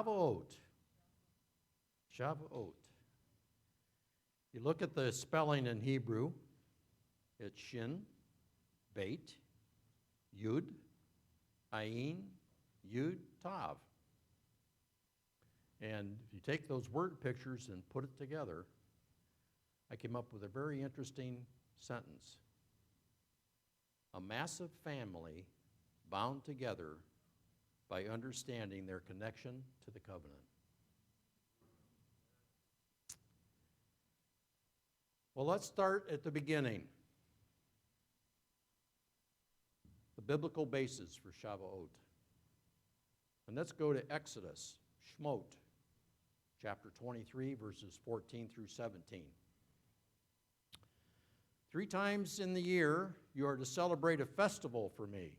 Shavuot. Shavuot. You look at the spelling in Hebrew, it's Shin, Beit, Yud, Ayin, Yud, Tav. And if you take those word pictures and put it together, I came up with a very interesting sentence. A massive family bound together by understanding their connection to the covenant. Well, let's start at the beginning. The biblical basis for Shavuot. And let's go to Exodus, Shemot, chapter 23, verses 14 through 17. 3 times in the year you are to celebrate a festival for me.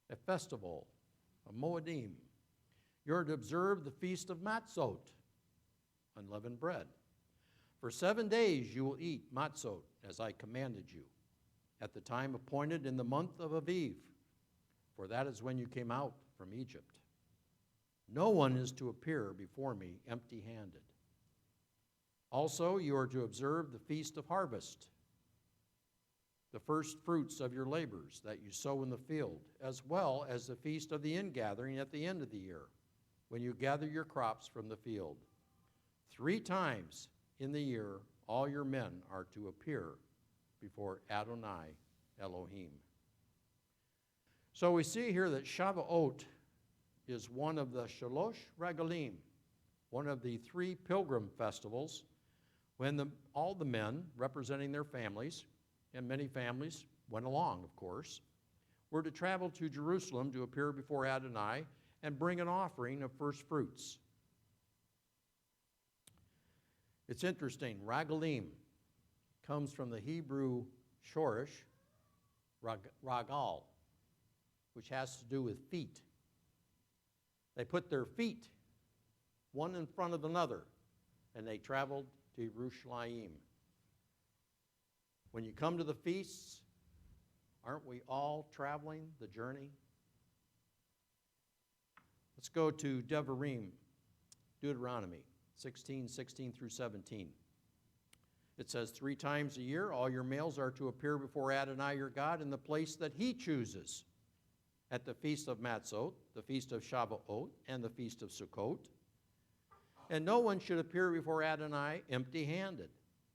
A festival, a Moedim. You are to observe the feast of Matzot, unleavened bread. For 7 days you will eat matzot, as I commanded you, at the time appointed in the month of Aviv, for that is when you came out from Egypt. No one is to appear before me empty-handed. Also, you are to observe the feast of harvest, the first fruits of your labors that you sow in the field, as well as the feast of the ingathering at the end of the year, when you gather your crops from the field. 3 times in the year, all your men are to appear before Adonai Elohim. So we see here that Shavuot is one of the Shalosh Regalim, one of the 3 pilgrim festivals, when all the men representing their families, and many families went along, of course, were to travel to Jerusalem to appear before Adonai and bring an offering of first fruits. It's interesting, Regalim comes from the Hebrew shorish, ragal, which has to do with feet. They put their feet one in front of another, and they traveled to Jerusalem. When you come to the feasts, aren't we all traveling the journey? Let's go to Devaron, Deuteronomy 16 through 17. It says, 3 times a year all your males are to appear before Adonai your God in the place that he chooses, at the feast of Matzot, the feast of Shavuot, and the feast of Sukkot. And no one should appear before Adonai empty-handed.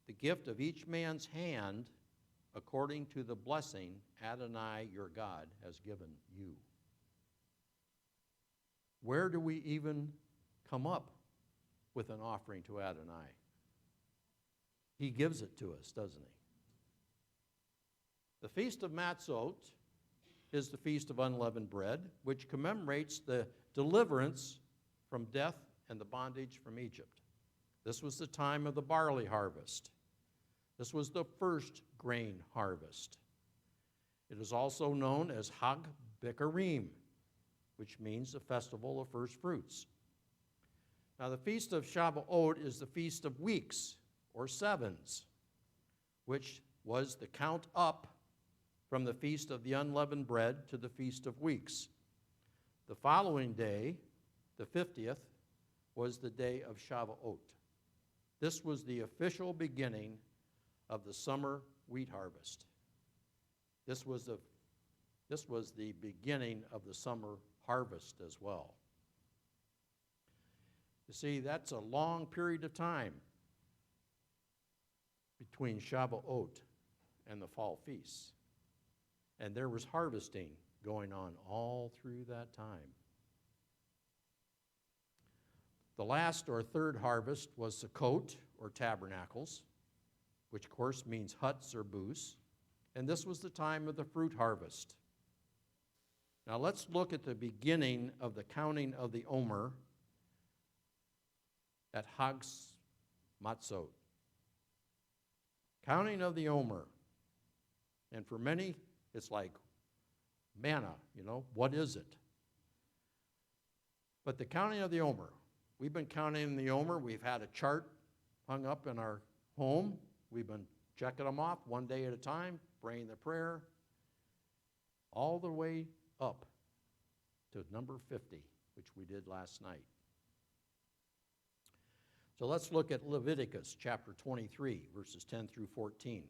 The gift of each man's hand according to the blessing Adonai your God has given you. Where do we even come up with an offering to Adonai? He gives it to us, doesn't he? The Feast of Matzot is the Feast of Unleavened Bread, which commemorates the deliverance from death and the bondage from Egypt. This was the time of the barley harvest. This was the first grain harvest. It is also known as Hag Bikurim, which means the festival of first fruits. Now, the Feast of Shavuot is the Feast of Weeks, or sevens, which was the count up from the Feast of the Unleavened Bread to the Feast of Weeks. The following day, the 50th, was the day of Shavuot. This was the official beginning of the summer wheat harvest. This was the beginning of the summer harvest as well. You see, that's a long period of time between Shavuot and the fall feasts. And there was harvesting going on all through that time. The last or third harvest was Sukkot, or tabernacles, which of course means huts or booths. And this was the time of the fruit harvest. Now let's look at the beginning of the counting of the Omer at Hag's Matzot. Counting of the Omer. And for many, it's like manna, what is it? But the counting of the Omer, we've been counting the Omer. We've had a chart hung up in our home. We've been checking them off one day at a time, praying the prayer, all the way up to number 50, which we did last night. So let's look at Leviticus chapter 23, verses 10 through 14.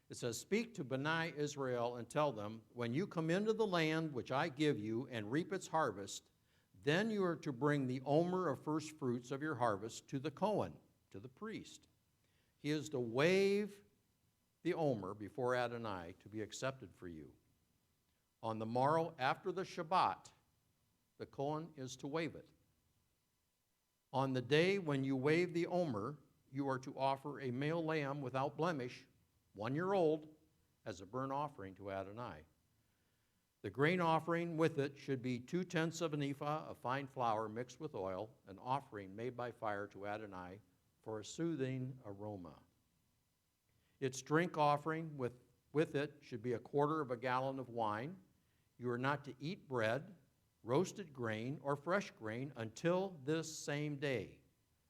It says, "Speak to Bani Israel and tell them, when you come into the land which I give you and reap its harvest, then you are to bring the Omer of first fruits of your harvest to the Cohen, to the priest. He is to wave the Omer before Adonai to be accepted for you. On the morrow after the Shabbat, the Cohen is to wave it. On the day when you wave the Omer, you are to offer a male lamb without blemish, 1 year old, as a burnt offering to Adonai. The grain offering with it should be 2/10 of an ephah of fine flour mixed with oil, an offering made by fire to Adonai for a soothing aroma. Its drink offering with it should be 1/4 of a gallon of wine. You are not to eat bread, roasted grain, or fresh grain until this same day,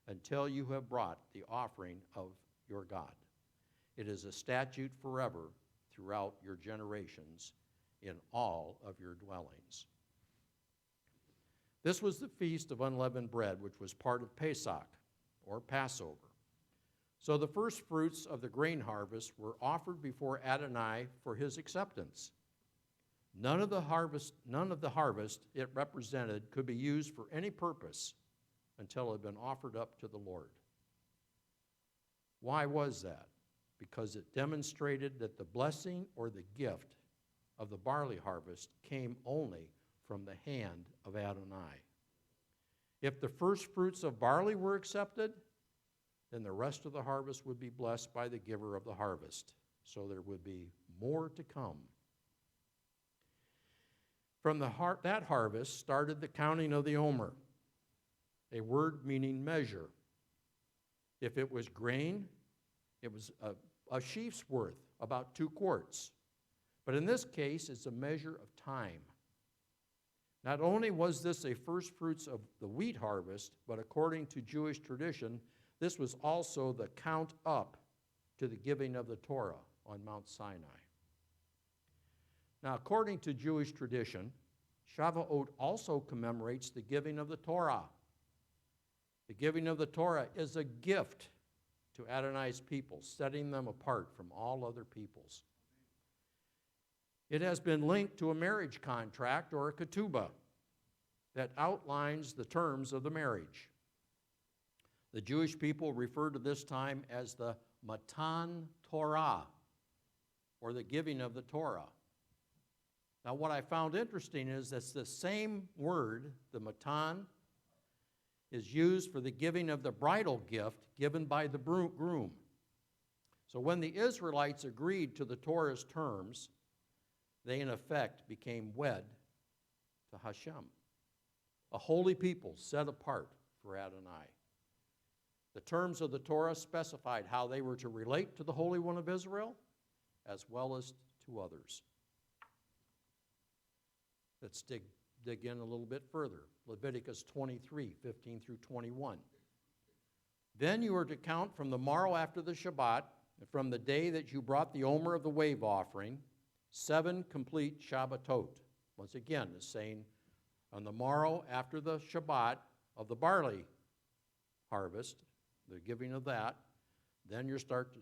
until you have brought the offering of your God. It is a statute forever throughout your generations in all of your dwellings." This was the feast of unleavened bread, which was part of Pesach, or Passover. So the first fruits of the grain harvest were offered before Adonai for his acceptance. None of the harvest it represented could be used for any purpose until it had been offered up to the Lord. Why was that? Because it demonstrated that the blessing or the gift of the barley harvest came only from the hand of Adonai. If the first fruits of barley were accepted, then the rest of the harvest would be blessed by the giver of the harvest. So there would be more to come. From that harvest started the counting of the Omer, a word meaning measure. If it was grain, it was a sheaf's worth, about 2 quarts. But in this case, it's a measure of time. Not only was this a first fruits of the wheat harvest, but according to Jewish tradition, this was also the count up to the giving of the Torah on Mount Sinai. Now, according to Jewish tradition, Shavuot also commemorates the giving of the Torah. The giving of the Torah is a gift to Adonai's people, setting them apart from all other peoples. It has been linked to a marriage contract or a ketubah that outlines the terms of the marriage. The Jewish people refer to this time as the Matan Torah, or the giving of the Torah. Now, what I found interesting is that's the same word, the Matan, is used for the giving of the bridal gift given by the groom. So when the Israelites agreed to the Torah's terms, they in effect became wed to Hashem, a holy people set apart for Adonai. The terms of the Torah specified how they were to relate to the Holy One of Israel as well as to others. Let's dig in a little bit further. Leviticus 23, 15 through 21. Then you are to count from the morrow after the Shabbat, and from the day that you brought the Omer of the wave offering, 7 complete Shabbatot. Once again, it's saying on the morrow after the Shabbat of the barley harvest, the giving of that, then you start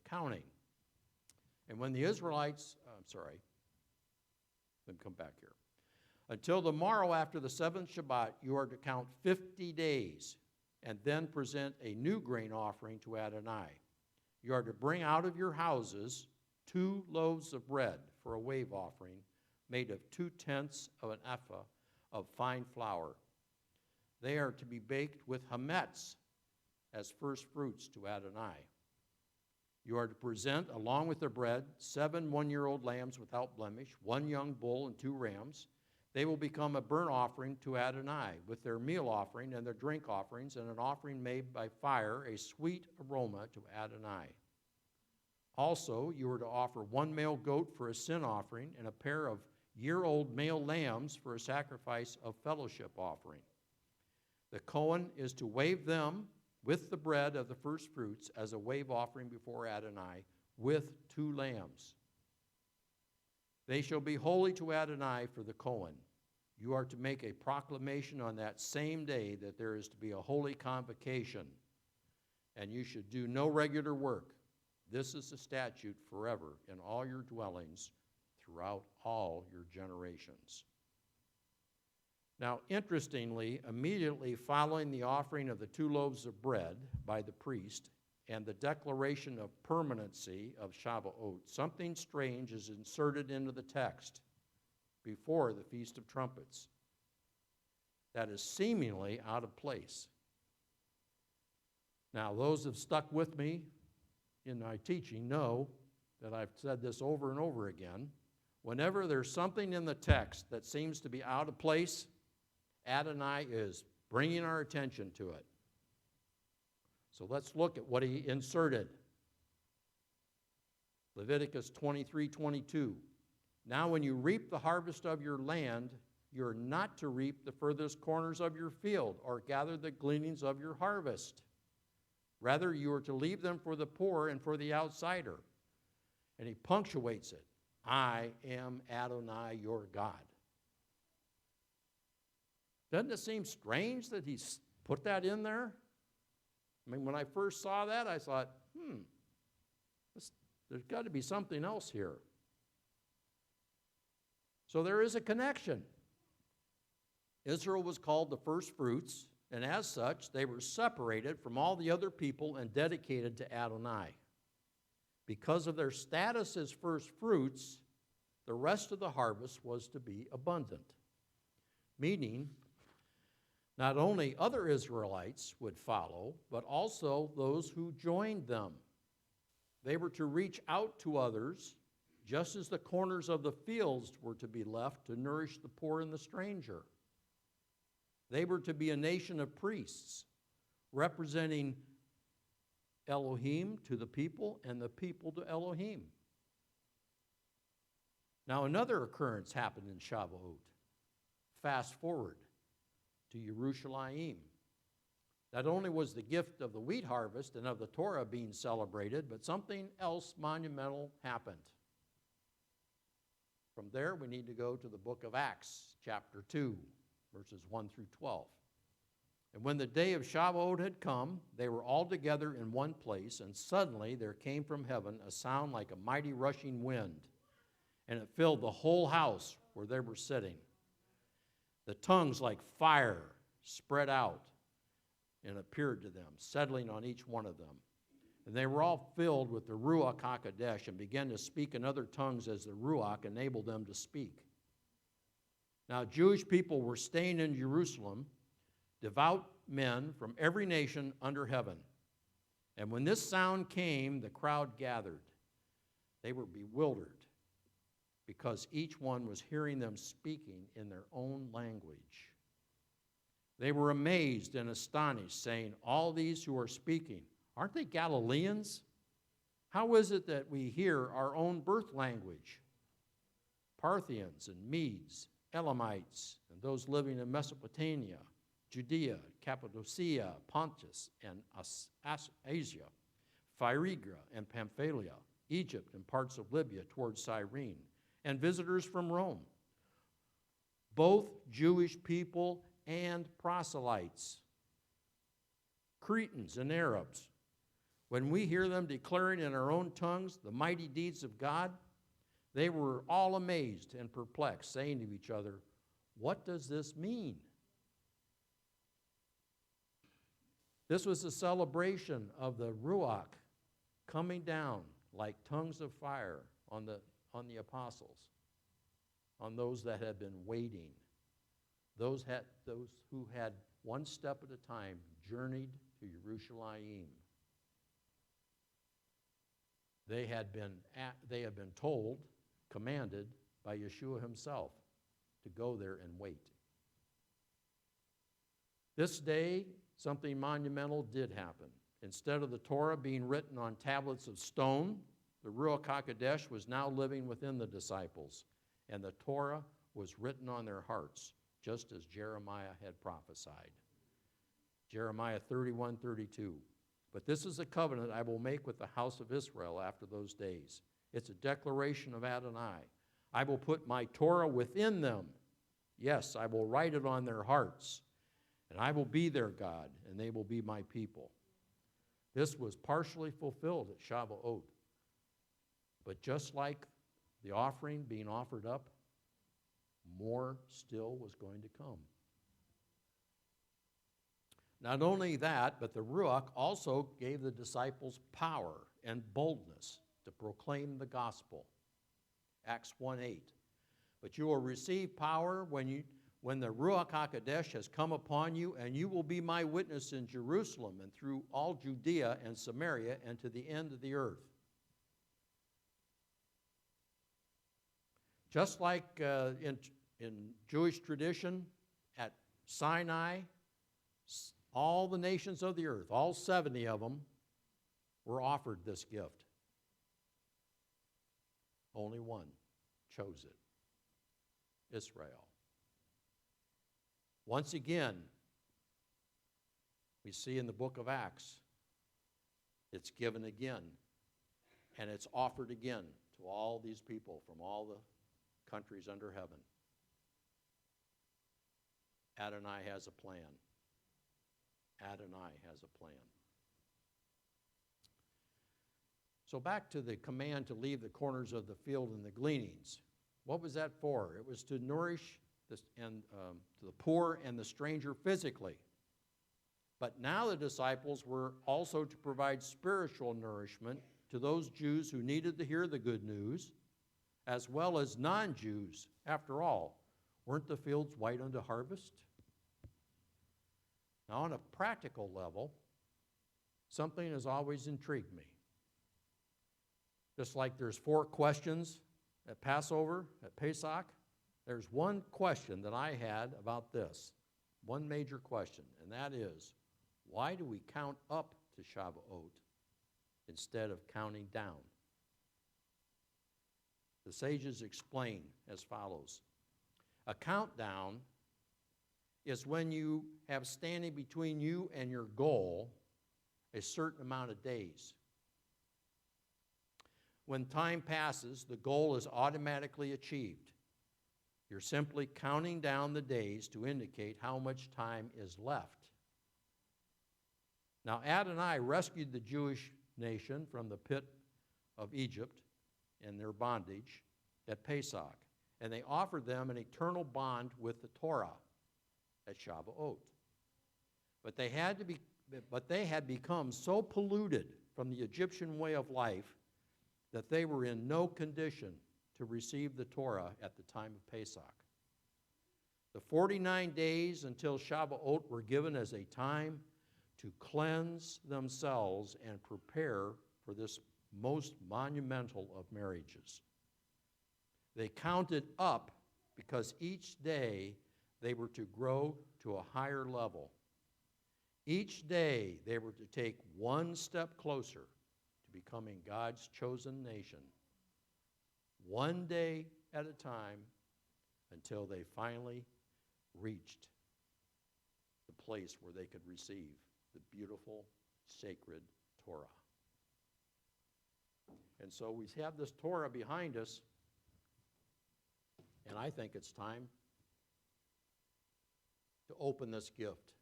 counting. And when the Israelites, let me come back here. Until the morrow after the 7th Shabbat, you are to count 50 days and then present a new grain offering to Adonai. You are to bring out of your houses 2 loaves of bread for a wave offering made of 2/10 of an ephah of fine flour. They are to be baked with hametz as first fruits to Adonai. You are to present, along with the bread, 7 one-year-old lambs without blemish, 1 young bull and 2 rams. They will become a burnt offering to Adonai, with their meal offering and their drink offerings, and an offering made by fire, a sweet aroma to Adonai. Also, you are to offer 1 male goat for a sin offering, and a pair of year-old male lambs for a sacrifice of fellowship offering. The Cohen is to wave them with the bread of the first fruits as a wave offering before Adonai, with 2 lambs. They shall be holy to Adonai for the Cohen. You are to make a proclamation on that same day that there is to be a holy convocation, and you should do no regular work. This is the statute forever in all your dwellings throughout all your generations. Now, interestingly, immediately following the offering of the 2 loaves of bread by the priest and the declaration of permanency of Shavuot, something strange is inserted into the text before the Feast of Trumpets that is seemingly out of place. Now, those who have stuck with me in my teaching know that I've said this over and over again. Whenever there's something in the text that seems to be out of place, Adonai is bringing our attention to it. So let's look at what he inserted. Leviticus 23:22. Now when you reap the harvest of your land, you're not to reap the furthest corners of your field or gather the gleanings of your harvest. Rather, you are to leave them for the poor and for the outsider. And he punctuates it. I am Adonai your God. Doesn't it seem strange that he's put that in there? I mean, when I first saw that, I thought, there's got to be something else here. So there is a connection. Israel was called the first fruits, and as such, they were separated from all the other people and dedicated to Adonai. Because of their status as first fruits, the rest of the harvest was to be abundant. Meaning, not only other Israelites would follow, but also those who joined them. They were to reach out to others, just as the corners of the fields were to be left to nourish the poor and the stranger. They were to be a nation of priests, representing Elohim to the people and the people to Elohim. Now another occurrence happened in Shavuot. Fast forward to Yerushalayim. Not only was the gift of the wheat harvest and of the Torah being celebrated, but something else monumental happened. From there, we need to go to the book of Acts, chapter 2, verses 1 through 12. And when the day of Shavuot had come, they were all together in one place, and suddenly there came from heaven a sound like a mighty rushing wind, and it filled the whole house where they were sitting. The tongues like fire spread out and appeared to them, settling on each one of them. And they were all filled with the Ruach HaKodesh and began to speak in other tongues as the Ruach enabled them to speak. Now Jewish people were staying in Jerusalem, devout men from every nation under heaven. And when this sound came, the crowd gathered. They were bewildered because each one was hearing them speaking in their own language. They were amazed and astonished, saying, all these who are speaking, aren't they Galileans? How is it that we hear our own birth language? Parthians and Medes, Elamites, and those living in Mesopotamia, Judea, Cappadocia, Pontus, and Asia, Phrygia and Pamphylia, Egypt and parts of Libya towards Cyrene, and visitors from Rome, both Jewish people and proselytes, Cretans and Arabs. When we hear them declaring in our own tongues the mighty deeds of God, they were all amazed and perplexed, saying to each other, what does this mean? This was a celebration of the Ruach coming down like tongues of fire on the apostles, on those that had been waiting, those who had one step at a time journeyed to Yerushalayim. They had been told, commanded by Yeshua himself to go there and wait. This day, something monumental did happen. Instead of the Torah being written on tablets of stone, the Ruach HaKodesh was now living within the disciples, and the Torah was written on their hearts, just as Jeremiah had prophesied. Jeremiah 31:32. But this is a covenant I will make with the house of Israel after those days. It's a declaration of Adonai. I will put my Torah within them Yes, I will write it on their hearts, and I will be their God, and they will be my people. This was partially fulfilled at Shavuot. But just like the offering being offered up, more still was going to come. Not only that, but the Ruach also gave the disciples power and boldness to proclaim the gospel. Acts 1:8. But you will receive power when the Ruach HaKodesh has come upon you, and you will be my witness in Jerusalem and through all Judea and Samaria and to the end of the earth. Just like in Jewish tradition, at Sinai, all the nations of the earth, all 70 of them, were offered this gift. Only one chose it: Israel. Once again, we see in the book of Acts, it's given again, and it's offered again to all these people from all the countries under heaven. Adonai has a plan. Adonai has a plan. So back to the command to leave the corners of the field and the gleanings. What was that for? It was to nourish the poor and the stranger physically. But now the disciples were also to provide spiritual nourishment to those Jews who needed to hear the good news, as well as non-Jews. After all, weren't the fields white unto harvest? Now, on a practical level, something has always intrigued me. Just like there's 4 questions at Passover, at Pesach, there's one question that I had about this, one major question, and that is, why do we count up to Shavuot instead of counting down? The sages explain as follows. A countdown is when you have standing between you and your goal a certain amount of days. When time passes, the goal is automatically achieved. You're simply counting down the days to indicate how much time is left. Now, Adonai rescued the Jewish nation from the pit of Egypt and their bondage at Pesach, and they offered them an eternal bond with the Torah at Shavuot. But they had become so polluted from the Egyptian way of life that they were in no condition to receive the Torah at the time of Pesach. The 49 days until Shavuot were given as a time to cleanse themselves and prepare for this most monumental of marriages. They counted up because each day they were to grow to a higher level. Each day they were to take one step closer to becoming God's chosen nation, one day at a time, until they finally reached the place where they could receive the beautiful, sacred Torah. And so we have this Torah behind us, and I think it's time to open this gift.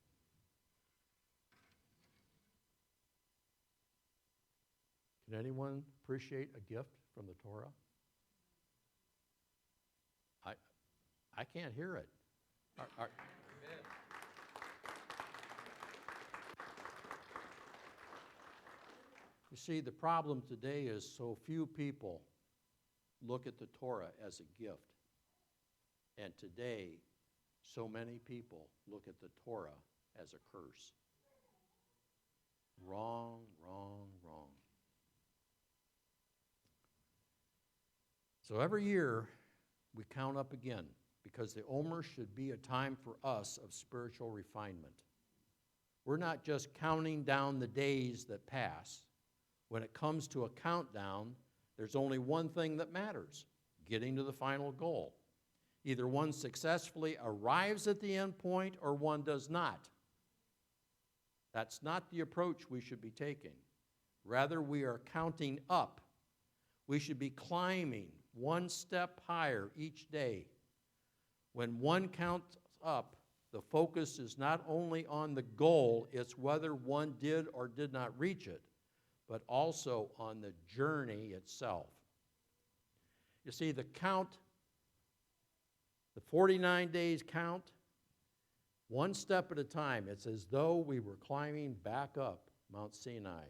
Can anyone appreciate a gift from the Torah? I can't hear it. You see, the problem today is so few people look at the Torah as a gift. And today, so many people look at the Torah as a curse. Wrong, wrong, wrong. So every year, we count up again, because the Omer should be a time for us of spiritual refinement. We're not just counting down the days that pass. When it comes to a countdown, there's only one thing that matters: getting to the final goal. Either one successfully arrives at the end point or one does not. That's not the approach we should be taking. Rather, we are counting up. We should be climbing one step higher each day. When one counts up, the focus is not only on the goal, it's whether one did or did not reach it, but also on the journey itself. You see, the 49 days count, one step at a time. It's as though we were climbing back up Mount Sinai,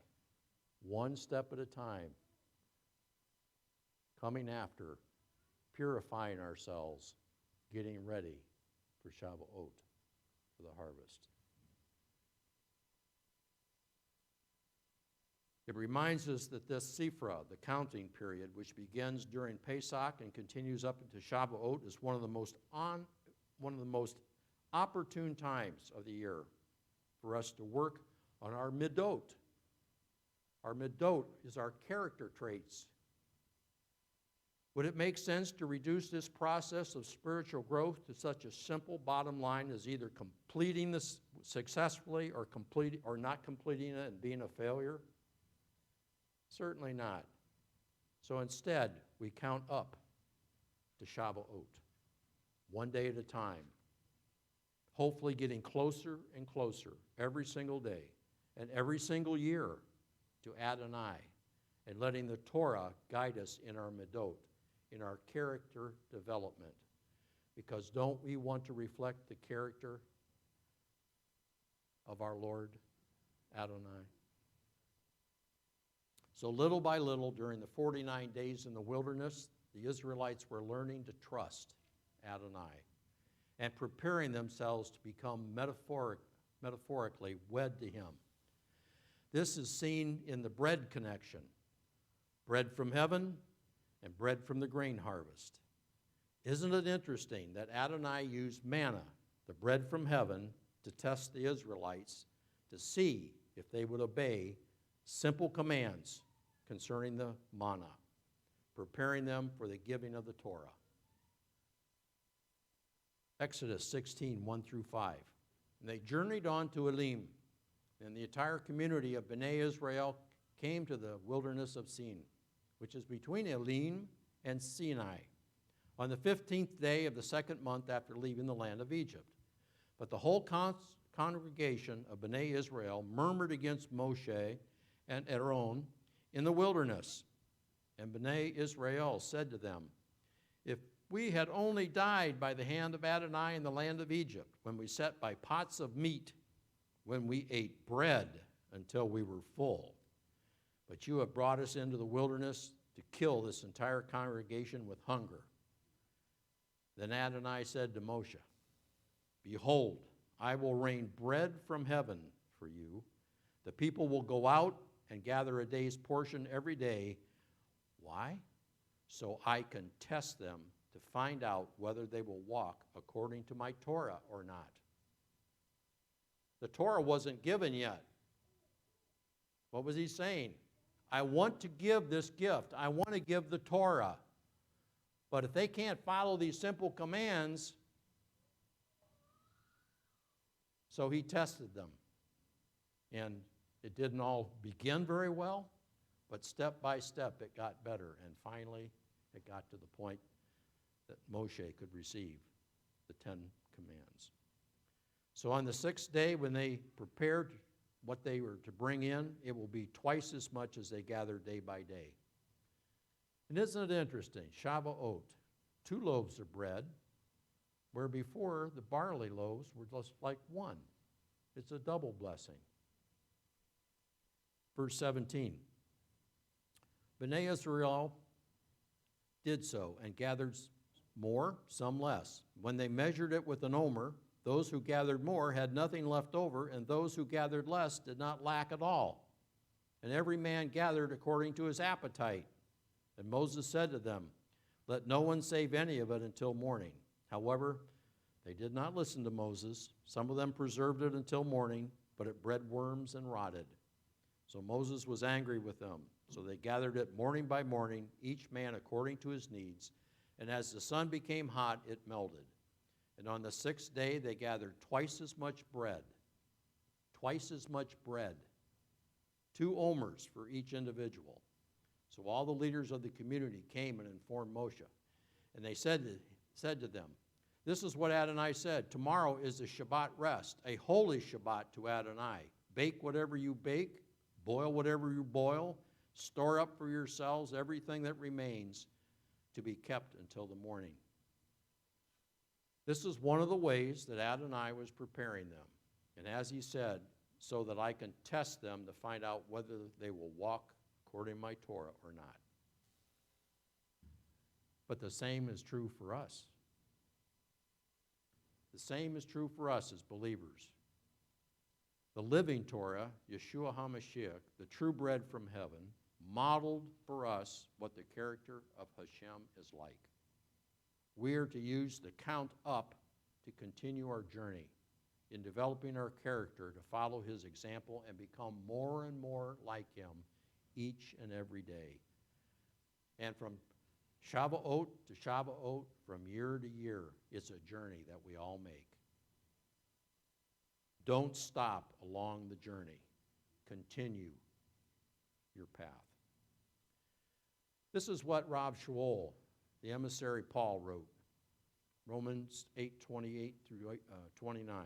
one step at a time, coming after, purifying ourselves, getting ready for Shavuot, for the harvest. It reminds us that this Sifra, the counting period, which begins during Pesach and continues up into Shavuot, is one of the most opportune times of the year for us to work on our midot. Our midot is our character traits. Would it make sense to reduce this process of spiritual growth to such a simple bottom line as either completing this successfully or not completing it and being a failure? Certainly not. So instead, we count up to Shavuot, one day at a time, hopefully getting closer and closer every single day and every single year to Adonai, and letting the Torah guide us in our midot, in our character development. Because don't we want to reflect the character of our Lord Adonai? So little by little, during the 49 days in the wilderness, the Israelites were learning to trust Adonai and preparing themselves to become metaphorically wed to him. This is seen in the bread connection, bread from heaven and bread from the grain harvest. Isn't it interesting that Adonai used manna, the bread from heaven, to test the Israelites to see if they would obey simple commands concerning the manna, preparing them for the giving of the Torah. Exodus 16, 1 through 5. And they journeyed on to Elim, and the entire community of Bnei Israel came to the wilderness of Sin, which is between Elim and Sinai, on the 15th day of the second month after leaving the land of Egypt. But the whole congregation of Bnei Israel murmured against Moshe and Aaron in the wilderness. And Bnei Israel said to them, "If we had only died by the hand of Adonai in the land of Egypt, when we sat by pots of meat, when we ate bread until we were full. But you have brought us into the wilderness to kill this entire congregation with hunger." Then Adonai said to Moshe, "Behold, I will rain bread from heaven for you. The people will go out and gather a day's portion every day." Why? "So I can test them to find out whether they will walk according to my Torah or not." The Torah wasn't given yet. What was he saying? I want to give this gift. I want to give the Torah. But if they can't follow these simple commands, so he tested them. And it didn't all begin very well, but step by step it got better. And finally, it got to the point that Moshe could receive the 10 commands. So on the 6th day, when they prepared what they were to bring in, it will be twice as much as they gathered day by day. And isn't it interesting? Shavuot, 2 loaves of bread, where before the barley loaves were just like 1. It's a double blessing. Verse 17. Bnei Israel did so and gathered more, some less. When they measured it with an Omer, those who gathered more had nothing left over, and those who gathered less did not lack at all. And every man gathered according to his appetite. And Moses said to them, "Let no one save any of it until morning." However, they did not listen to Moses. Some of them preserved it until morning, but it bred worms and rotted. So Moses was angry with them. So they gathered it morning by morning, each man according to his needs. And as the sun became hot, it melted. And on the 6th day, they gathered twice as much bread. Twice as much bread. 2 omers for each individual. So all the leaders of the community came and informed Moshe. And they said to them, This is what Adonai said. Tomorrow is a Shabbat rest, a holy Shabbat to Adonai. Bake whatever you bake, boil whatever you boil, store up for yourselves everything that remains to be kept until the morning. This is one of the ways that Adonai was preparing them. And as he said, so that I can test them to find out whether they will walk according to my Torah or not. But the same is true for us. The same is true for us as believers. The living Torah, Yeshua HaMashiach, the true bread from heaven, modeled for us what the character of Hashem is like. We are to use the count up to continue our journey in developing our character to follow his example and become more and more like him each and every day. And from Shavuot to Shavuot, from year to year, it's a journey that we all make. Don't stop along the journey. Continue your path. This is what Rav Shaul, the emissary Paul, wrote. Romans 8:28 through 29.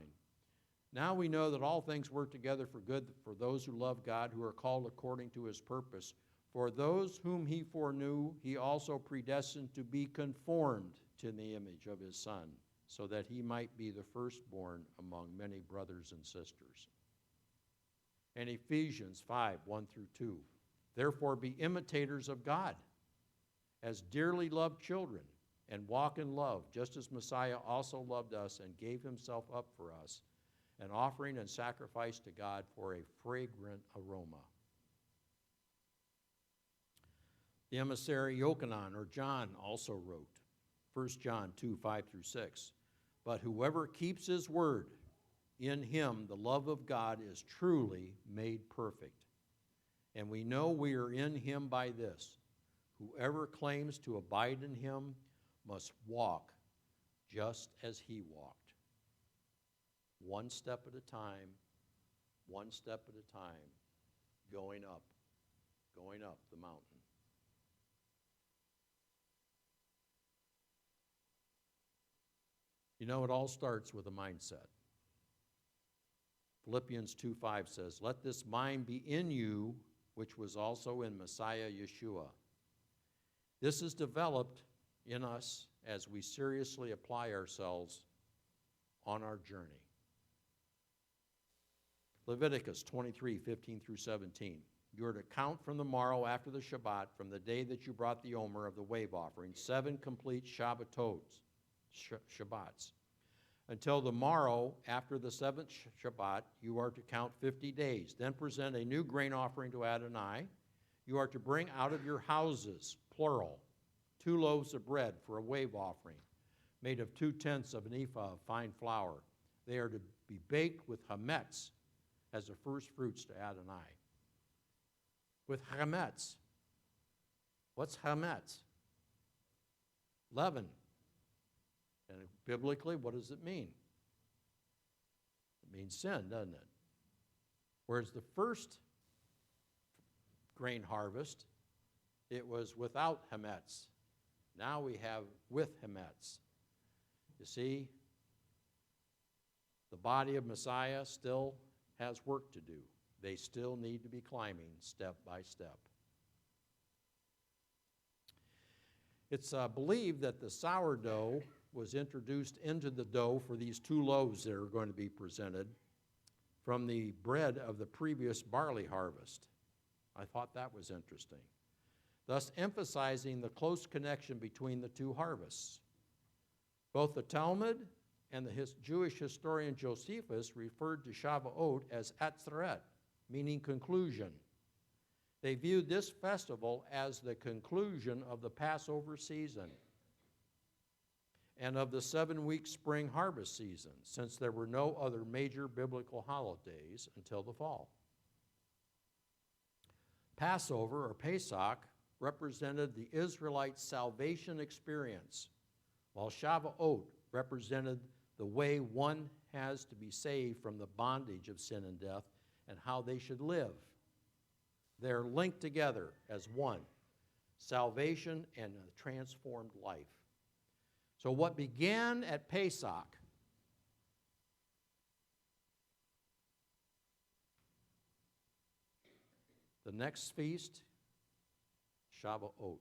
Now we know that all things work together for good for those who love God, who are called according to his purpose. For those whom he foreknew, he also predestined to be conformed to the image of his Son, so that he might be the firstborn among many brothers and sisters. And Ephesians 5:1 through 2. Therefore be imitators of God, as dearly loved children, and walk in love, just as Messiah also loved us and gave himself up for us, an offering and sacrifice to God for a fragrant aroma. The emissary Yochanan, or John, also wrote, 1 John 2:5 through 6. But whoever keeps his word, in him the love of God is truly made perfect. And we know we are in him by this: whoever claims to abide in him must walk just as he walked. One step at a time, going up the mountain. You know, it all starts with a mindset. Philippians 2:5 says, let this mind be in you, which was also in Messiah Yeshua. This is developed in us as we seriously apply ourselves on our journey. Leviticus 23:15 through 17. You are to count from the morrow after the Shabbat, from the day that you brought the Omer of the wave offering, 7 complete Shabbatots, Shabbats. Until the morrow after the 7th Shabbat, you are to count 50 days. Then present a new grain offering to Adonai. You are to bring out of your houses, plural, 2 loaves of bread for a wave offering, made of 2/10 of an ephah of fine flour. They are to be baked with chametz as the first fruits to Adonai. With chametz. What's chametz? Leaven. And biblically, what does it mean? It means sin, doesn't it? Whereas the first grain harvest, it was without chametz. Now we have with chametz. You see, the body of Messiah still has work to do. They still need to be climbing step by step. It's believed that the sourdough was introduced into the dough for these 2 loaves that are going to be presented from the bread of the previous barley harvest. I thought that was interesting, thus emphasizing the close connection between the 2 harvests. Both the Talmud and the Jewish historian Josephus referred to Shavuot as Atzeret, meaning conclusion. They viewed this festival as the conclusion of the Passover season and of the 7-week spring harvest season, since there were no other major biblical holidays until the fall. Passover, or Pesach, represented the Israelites' salvation experience, while Shavuot represented the way one has to be saved from the bondage of sin and death and how they should live. They're linked together as one, salvation and a transformed life. So what began at Pesach the next feast, Shavuot.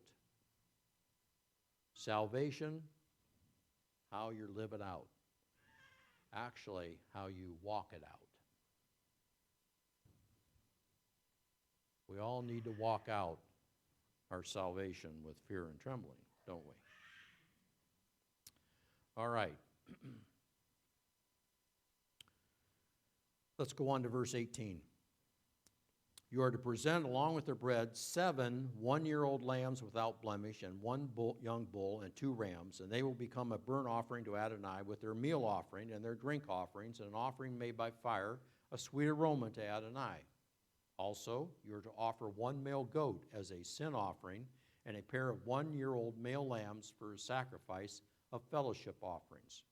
Salvation, how you live it out. Actually, how you walk it out. We all need to walk out our salvation with fear and trembling, don't we? All right. Let's go on to verse 18. You are to present along with the bread 7 one-year-old lambs without blemish, and 1 young bull and 2 rams, and they will become a burnt offering to Adonai with their meal offering and their drink offerings, and an offering made by fire, a sweet aroma to Adonai. Also, you are to offer 1 male goat as a sin offering, and a pair of 1-year-old male lambs for a sacrifice of fellowship offerings.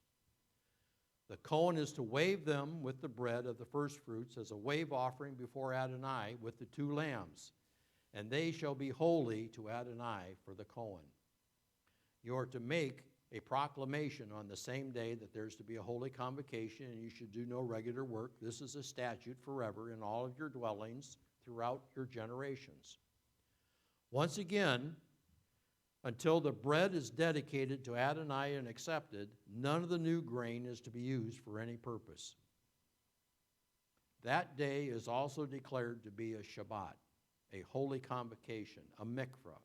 The Cohen is to wave them with the bread of the firstfruits as a wave offering before Adonai with the 2 lambs, and they shall be holy to Adonai for the Cohen. You are to make a proclamation on the same day that there's to be a holy convocation, and you should do no regular work. This is a statute forever in all of your dwellings throughout your generations. Once again, until the bread is dedicated to Adonai and accepted, none of the new grain is to be used for any purpose. That day is also declared to be a Shabbat, a holy convocation, a mikra,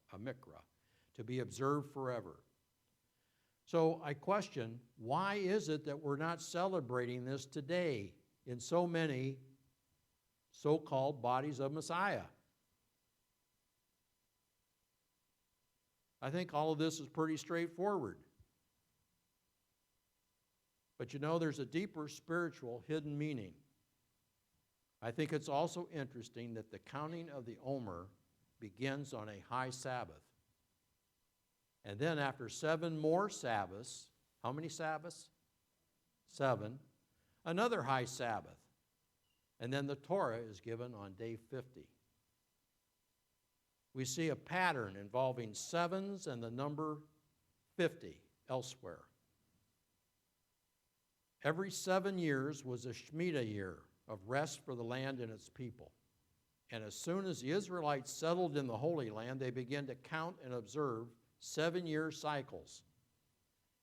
to be observed forever. So I question, why is it that we're not celebrating this today in so many so-called bodies of Messiah? I think all of this is pretty straightforward. But you know, there's a deeper spiritual hidden meaning. I think it's also interesting that the counting of the Omer begins on a high Sabbath. And then after 7 more Sabbaths, how many Sabbaths? 7. Another high Sabbath. And then the Torah is given on day 50. We see a pattern involving 7s and the number 50 elsewhere. Every 7 years was a Shemitah year of rest for the land and its people. And as soon as the Israelites settled in the Holy Land, they began to count and observe 7-year cycles.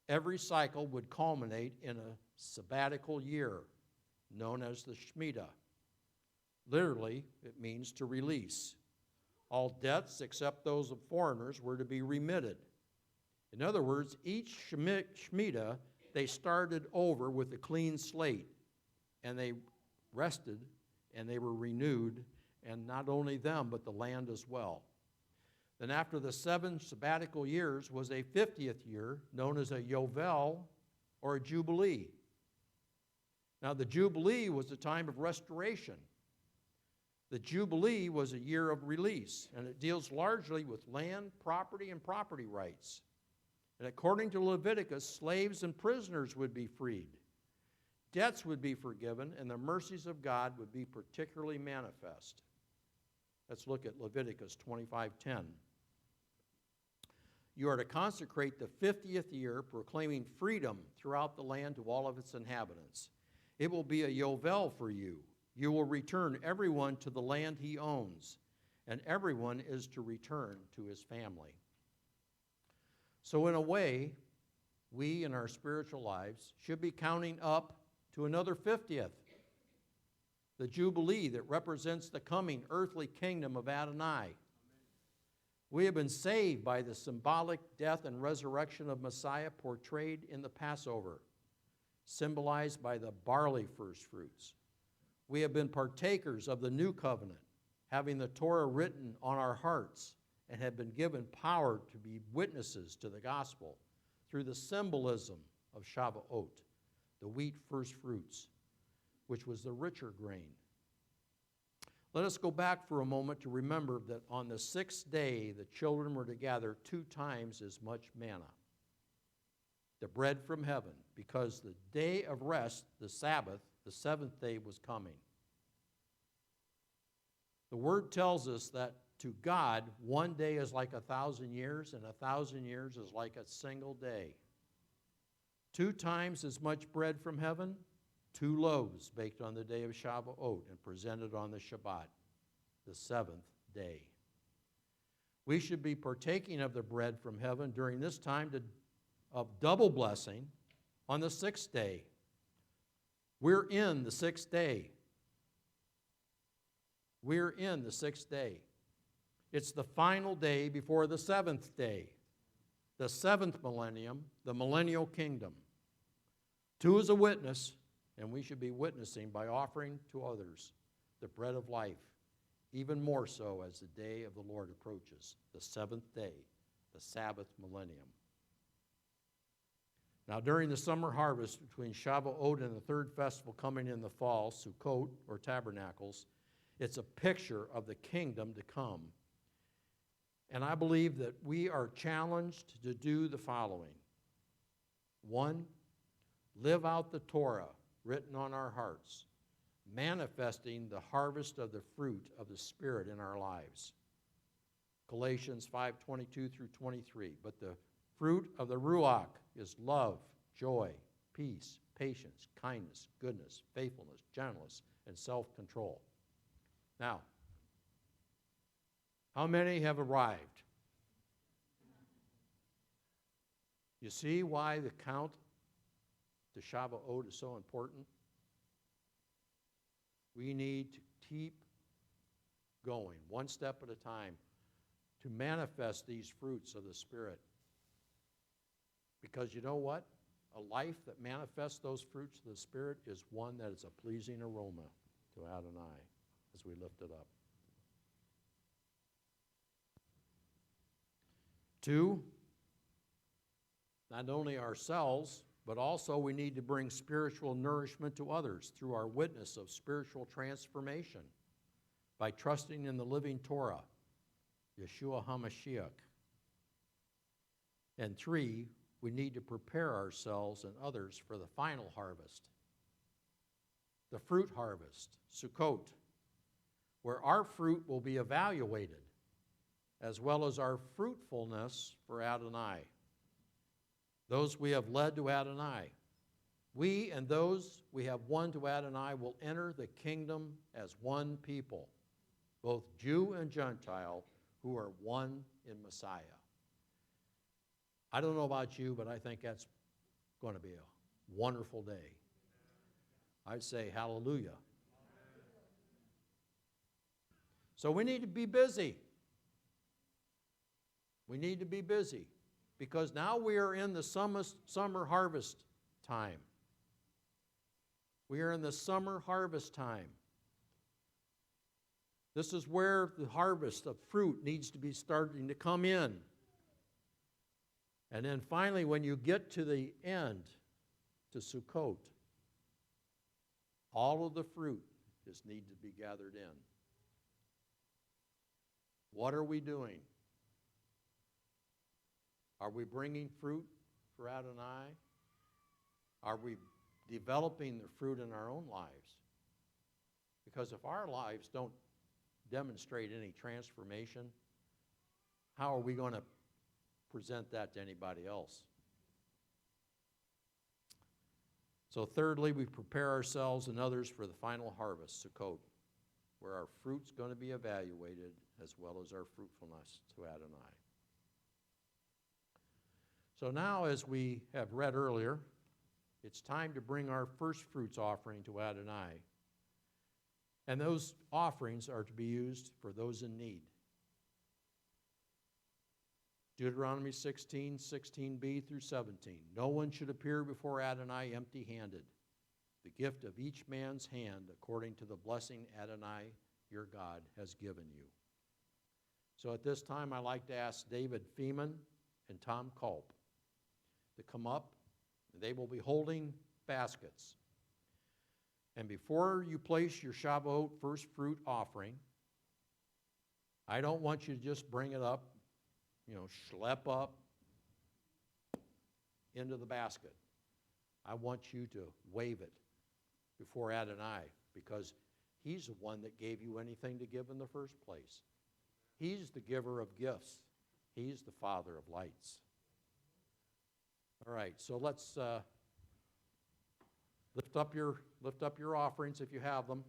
Every cycle would culminate in a sabbatical year known as the Shemitah. Literally, it means to release. All debts, except those of foreigners, were to be remitted. In other words, each Shemitah, they started over with a clean slate, and they rested, and they were renewed, and not only them, but the land as well. Then after the 7 sabbatical years was a 50th year, known as a Yovel, or a Jubilee. Now, the Jubilee was a time of restoration. The Jubilee was a year of release, and it deals largely with land, property, and property rights. And according to Leviticus, slaves and prisoners would be freed. Debts would be forgiven, and the mercies of God would be particularly manifest. Let's look at Leviticus 25:10. You are to consecrate the 50th year, proclaiming freedom throughout the land to all of its inhabitants. It will be a Yovel for you. You will return everyone to the land he owns, and everyone is to return to his family. So in a way, we in our spiritual lives should be counting up to another 50th, the Jubilee that represents the coming earthly kingdom of Adonai. We have been saved by the symbolic death and resurrection of Messiah portrayed in the Passover, symbolized by the barley firstfruits. We have been partakers of the new covenant, having the Torah written on our hearts, and have been given power to be witnesses to the gospel through the symbolism of Shavuot, the wheat firstfruits, which was the richer grain. Let us go back for a moment to remember that on the 6th day the children were to gather 2 times as much manna, the bread from heaven, because the day of rest, the Sabbath, the 7th day was coming. The Word tells us that to God, 1 day is like 1,000 years, and 1,000 years is like a single day. 2 times as much bread from heaven, 2 loaves baked on the day of Shavuot and presented on the Shabbat, the 7th day. We should be partaking of the bread from heaven during this time of double blessing on the 6th day. We're in the 6th day. We're in the 6th day. It's the final day before the 7th day, the 7th millennium, the millennial kingdom. 2 is a witness, and we should be witnessing by offering to others the bread of life, even more so as the day of the Lord approaches, the 7th day, the Sabbath millennium. Now, during the summer harvest between Shavuot and the 3rd festival coming in the fall, Sukkot, or Tabernacles, it's a picture of the kingdom to come. And I believe that we are challenged to do the following. 1, live out the Torah written on our hearts, manifesting the harvest of the fruit of the Spirit in our lives. Galatians 5:22 through 23. But the fruit of the Ruach is love, joy, peace, patience, kindness, goodness, faithfulness, gentleness, and self-control. Now, how many have arrived? You see why the count to Shavuot is so important? We need to keep going, one step at a time, to manifest these fruits of the Spirit. Because you know what? A life that manifests those fruits of the Spirit is one that is a pleasing aroma to Adonai as we lift it up. 2, not only ourselves, but also we need to bring spiritual nourishment to others through our witness of spiritual transformation by trusting in the living Torah, Yeshua HaMashiach. And 3, we need to prepare ourselves and others for the final harvest, the fruit harvest, Sukkot, where our fruit will be evaluated, as well as our fruitfulness for Adonai, those we have led to Adonai. We and those we have won to Adonai will enter the kingdom as one people, both Jew and Gentile, who are one in Messiah. I don't know about you, but I think that's going to be a wonderful day. I'd say hallelujah. So we need to be busy. We need to be busy because now we are in the summer harvest time. We are in the summer harvest time. This is where the harvest of fruit needs to be starting to come in. And then finally, when you get to the end, to Sukkot, all of the fruit just need to be gathered in. What are we doing? Are we bringing fruit for Adonai? Are we developing the fruit in our own lives? Because if our lives don't demonstrate any transformation, how are we going to present that to anybody else? So thirdly, we prepare ourselves and others for the final harvest, Sukkot, where our fruit's going to be evaluated as well as our fruitfulness to Adonai. So now, as we have read earlier, it's time to bring our first fruits offering to Adonai. And those offerings are to be used for those in need. Deuteronomy 16, 16b through 17. No one should appear before Adonai empty-handed. The gift of each man's hand according to the blessing Adonai, your God, has given you. So at this time, I'd like to ask David Feeman and Tom Culp to come up. They will be holding baskets. And before you place your Shavuot first fruit offering, I don't want you to just bring it up, schlep up into the basket. I want you to wave it before Adonai because he's the one that gave you anything to give in the first place. He's the giver of gifts. He's the Father of lights. All right, so let's Lift up your offerings if you have them.